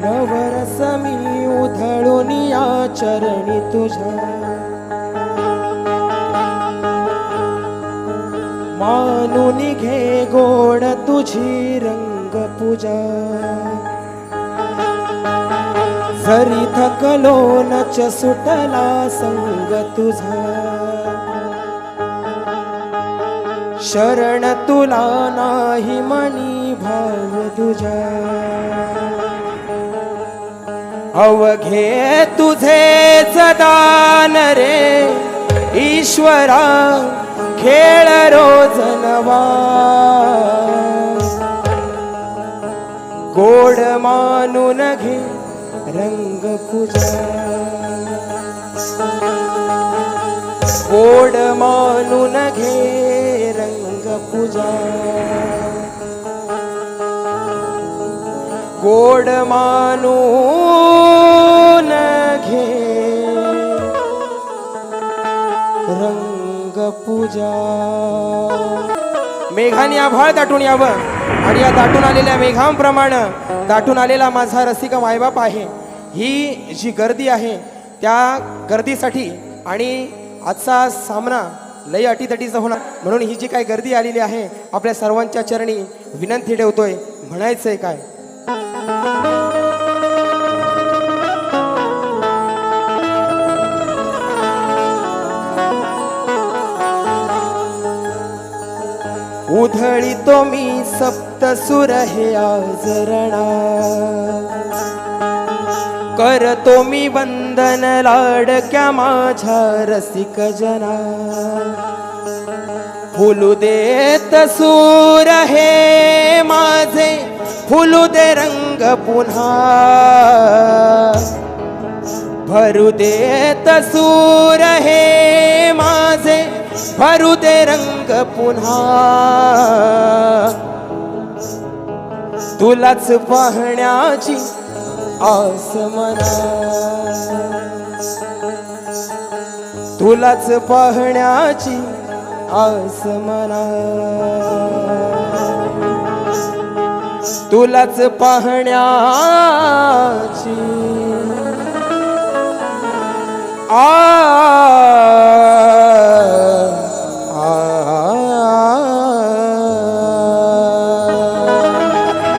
नवरस मी उधळून या चरणी तुझ्या, मानून घे गोड तुझी रंग पूजा। जरी थकलो नच सुटला संग तुझा, शरण तुला नाही मनी भाव तुझा। अवघे तुझेच दान रे ईश्वरा, खेळ रोज नवा। गोड मानून घे रंग पूजा, गोड मानून घे रंग पूजा। गोड मानून घे रंग पूजा। मेघाने आभाळ दाटून यावं आणि या दाटून आलेल्या मेघांप्रमाणे दाटून आलेला माझा रसिक मायबाप आहे। ही जी गर्दी आहे त्या गर्दीसाठी आणि आजचा सामना लय अटीतटीचा होणार, म्हणून ही जी काही गर्दी आलेली आहे आपल्या सर्वांच्या चरणी विनंती ठेवतोय, म्हणायचंय काय? उधळीतो मी सप्तसुर हे आजरणा, करतो मी वंदन लाडक्या माझ्या रसिक जना। फुलू देत सूर हे माझे, फुलू दे रंग पुन्हा। भरू देत सूर हे माझे, भरू दे रंग पुन्हा। तुलाच पाहण्याची आस मना, तुलाच पाहण्याची आस मना। तुलाच पाहण्याची आस